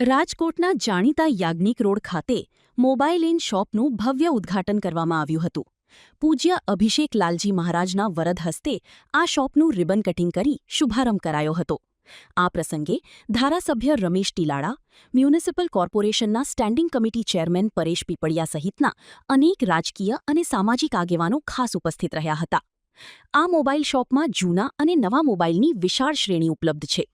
રાજકોટના જાણીતા યાજ્ઞિક રોડ ખાતે મોબાઈલ ઇન શોપનું ભવ્ય ઉદ્ઘાટન કરવામાં આવ્યું હતું. પૂજ્ય અભિષેક લાલજી મહારાજના વરદ હસ્તે આ શોપનું રિબન કટિંગ કરી શુભારંભ કરાયો હતો. આ પ્રસંગે ધારાસભ્ય રમેશ ટીલાળા, મ્યુનિસિપલ કોર્પોરેશનના standing committee chairman Paresh Pipaliya સહિતના અનેક રાજકીય અને સામાજિક આગેવાનો ખાસ ઉપસ્થિત રહ્યા હતા. આ મોબાઈલ શોપમાં જૂના અને નવા મોબાઈલની વિશાળ શ્રેણી ઉપલબ્ધ છે.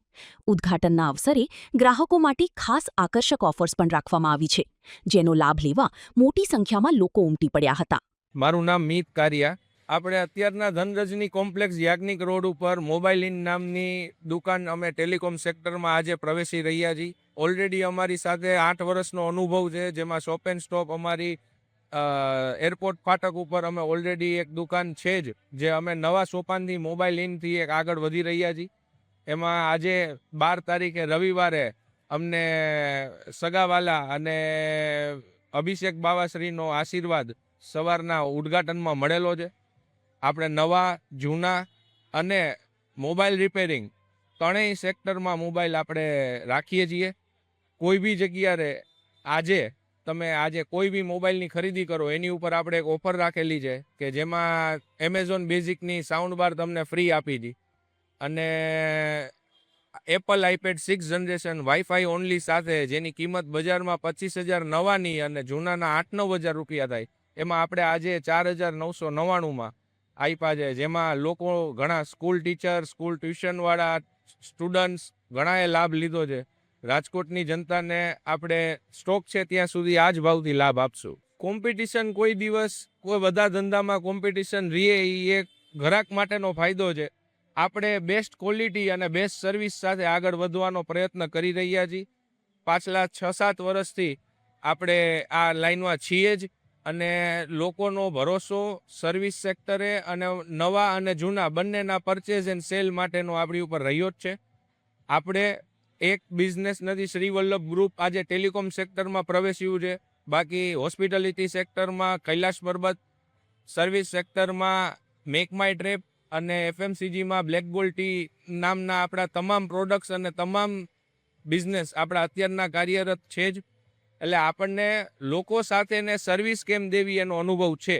ઉદ્ઘાટનના અવસરે ગ્રાહકો માટે ખાસ આકર્ષક ઓફર્સ પણ રાખવામાં આવી છે, જેનો લાભ લેવા મોટી સંખ્યામાં લોકો ઉમટી પડ્યા હતા. મારું નામ મીત કારિયા. આપણે અત્યારના ધનરજની કોમ્પ્લેક્સ યાજ્ઞિક રોડ ઉપર મોબાઈલ ઇન નામની દુકાન અમે ટેલિકોમ સેક્ટરમાં આજે પ્રવેશી રહ્યા છીએ. ઓલરેડી અમારી સાથે 8 વર્ષનો અનુભવ છે, જેમાં શોપ એન્ડ સ્ટોપ અમારી એરપોર્ટ ફાટક ઉપર અમે ઓલરેડી એક દુકાન છે જ, જે અમે નવા સોપાનથી મોબાઈલ ઇનથી એક આગળ વધી રહ્યા છીએ. એમાં આજે 12 તારીખે રવિવારે અમને સગાવાલા અને અભિષેક બાવાશ્રીનો આશીર્વાદ સવારના ઉદ્ઘાટનમાં મળેલો છે. આપણે નવા, જૂના અને મોબાઈલ રિપેરિંગ ત્રણેય સેક્ટરમાં મોબાઈલ આપણે રાખીએ છીએ. કોઈ બી જગ્યાએ આજે કોઈ બી મોબાઈલની ખરીદી કરો એની ઉપર આપણે એક ઓફર રાખેલી છે કે જેમાં એમેઝોન બેઝિકની સાઉન્ડ બાર તમને ફ્રી આપી હતી અને Apple iPad 6 generation wifi only સાથે, જેની કિંમત બજારમાં 25,000 નવાની અને જૂનાના 8-9 હજાર રૂપિયા થાય, એમાં આપણે આજે 4,999માં આપ્યા છે. જેમાં લોકો ઘણા સ્કૂલ ટીચર, સ્કૂલ ટ્યુશનવાળા સ્ટુડન્ટ્સ ઘણાએ લાભ લીધો છે. રાજકોટની જનતાને આપણે સ્ટોક છે ત્યાં સુધી આ જ ભાવથી લાભ આપશું. કોમ્પિટિશન કોઈ દિવસ કોઈ બધા ધંધામાં કોમ્પિટિશન રહે, એ એક ગ્રાહક માટેનો ફાયદો છે. આપણે બેસ્ટ ક્વોલિટી અને બેસ્ટ સર્વિસ સાથે આગળ વધવાનો પ્રયત્ન કરી રહ્યા છીએ. પાછલા 6-7 વર્ષથી આપણે આ લાઈનમાં છીએ જ અને લોકોનો ભરોસો સર્વિસ સેક્ટરે અને નવા અને જૂના બંનેના પરચેઝ એન્ડ સેલ માટેનો આપણી ઉપર રહ્યો જ છે. આપણે એક બિઝનેસ નથી, શ્રી વલ્લભ ગ્રુપ આજે ટેલિકોમ સેક્ટરમાં પ્રવેશ્યું છે. બાકી હોસ્પિટાલિટી સેક્ટરમાં કૈલાશ પર્વત, સર્વિસ સેક્ટરમાં મેક માય ટ્રેપ અને એફએમસીજીમાં બ્લેક ગોલ્ડ ટી નામના આપણા તમામ પ્રોડક્ટ્સ અને તમામ બિઝનેસ આપણા અત્યારના કાર્યરત છે જ. એટલે આપણને લોકો સાથેને સર્વિસ કેમ દેવી એનો અનુભવ છે.